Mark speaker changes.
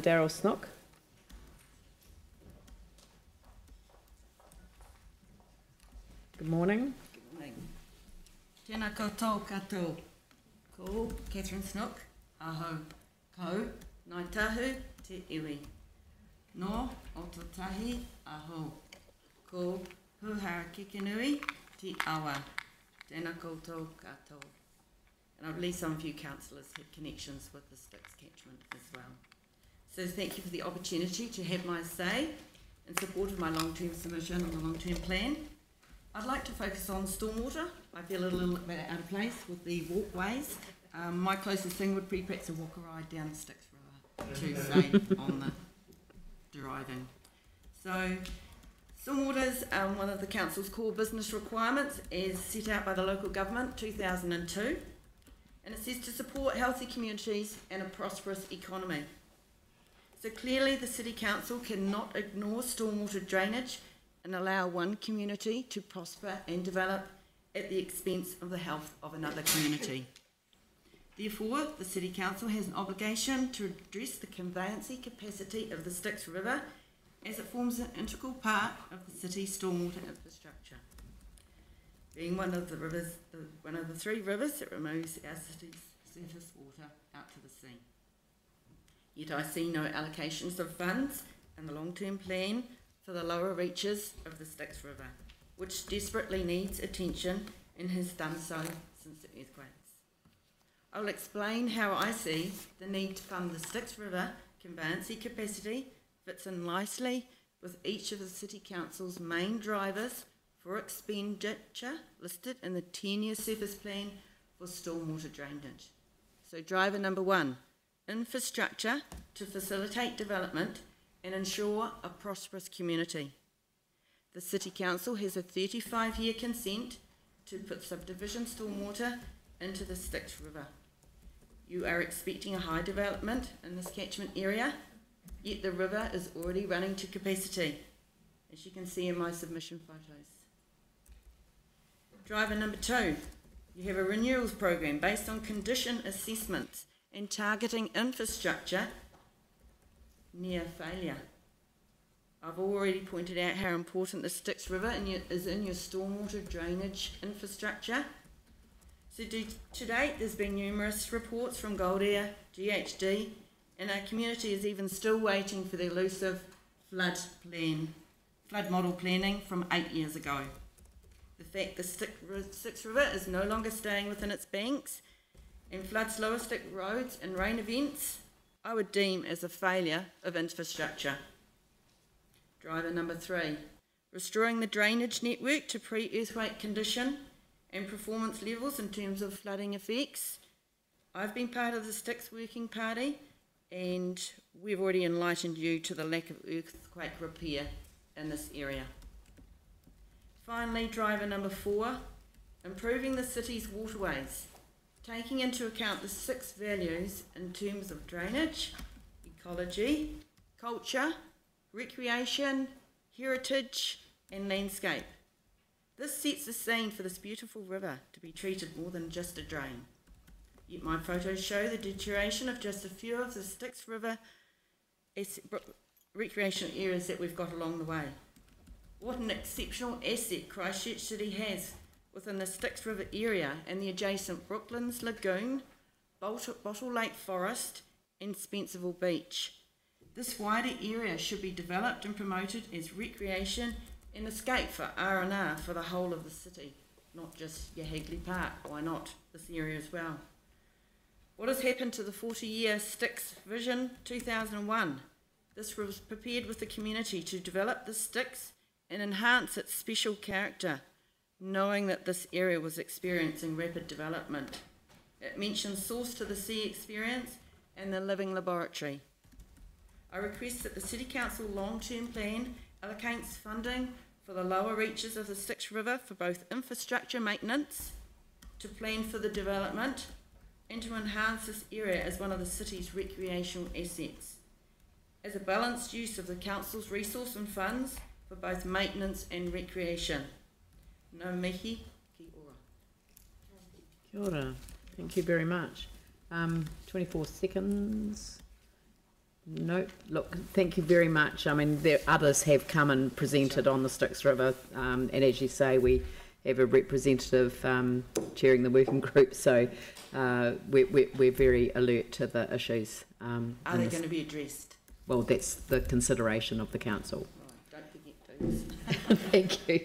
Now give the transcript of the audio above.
Speaker 1: Darryl Snook. Good morning.
Speaker 2: Good morning. Tēnā koutou katoa. Ko Katheryn Snook, aho, ko, nai tahu, te iwi. No, o to tahi, aho, ko, puhara kikinui, te awa. Tēnā koutou katoa. And I believe some of you councillors have connections with the Styx catchment as well. So thank you for the opportunity to have my say in support of my long-term submission and the long-term plan. I'd like to focus on stormwater. I feel a little bit out of place with the walkways. My closest thing would be perhaps a walk a ride down the Styx River to save on the driving. So stormwater is one of the council's core business requirements as set out by the local government 2002, and it says to support healthy communities and a prosperous economy. So clearly the City Council cannot ignore stormwater drainage and allow one community to prosper and develop at the expense of the health of another community. Therefore, the City Council has an obligation to address the conveyancing capacity of the Styx River as it forms an integral part of the city's stormwater infrastructure. Being one of the three rivers that removes our city's surface water out to the sea. Yet I see no allocations of funds in the long-term plan for the lower reaches of the Styx River, which desperately needs attention and has done so since the earthquakes. I will explain how I see the need to fund the Styx River conveyancing capacity fits in nicely with each of the City Council's main drivers for expenditure listed in the 10-year surface plan for stormwater drainage. So driver number 1, infrastructure to facilitate development and ensure a prosperous community. The City Council has a 35-year consent to put subdivision stormwater into the Styx River. You are expecting a high development in this catchment area, yet the river is already running to capacity, as you can see in my submission photos. Driver number 2, you have a renewals program based on condition assessments and targeting infrastructure near failure. I've already pointed out how important the Styx River is in your stormwater drainage infrastructure. So to date, there's been numerous reports from GoldAir, GHD, and our community is even still waiting for the elusive flood model planning from 8 years ago. The fact the Styx River is no longer staying within its banks and floods lower Styx roads in rain events, I would deem as a failure of infrastructure. Driver number 3, restoring the drainage network to pre-earthquake condition and performance levels in terms of flooding effects. I've been part of the Styx Working Party and we've already enlightened you to the lack of earthquake repair in this area. Finally, driver number 4, improving the city's waterways, taking into account the 6 values in terms of drainage, ecology, culture, recreation, heritage and landscape. This sets the scene for this beautiful river to be treated more than just a drain. Yet my photos show the deterioration of just a few of the Styx River recreational areas that we've got along the way. What an exceptional asset Christchurch City has within the Styx River area and the adjacent Brooklands Lagoon, Bottle Lake Forest and Spencerville Beach. This wider area should be developed and promoted as recreation and escape for R&R for the whole of the city, not just your Hagley Park. Why not this area as well? What has happened to the 40-year Styx Vision 2001? This was prepared with the community to develop the Styx and enhance its special character, knowing that this area was experiencing rapid development. It mentions source to the sea experience and the living laboratory. I request that the City Council long-term plan allocates funding for the lower reaches of the Styx River for both infrastructure maintenance, to plan for the development, and to enhance this area as one of the city's recreational assets, as a balanced use of the Council's resource and funds for both maintenance and recreation. No mihi, ki ora.
Speaker 1: Kia ora. Thank you very much. 24 seconds. No, look, thank you very much. I mean, others have come and presented on the Styx River, and as you say, we have a representative chairing the working group, so we're very alert to the issues.
Speaker 2: Are they going to be addressed?
Speaker 1: Well, that's the consideration of the council.
Speaker 2: Right, don't forget those.
Speaker 1: Thank you.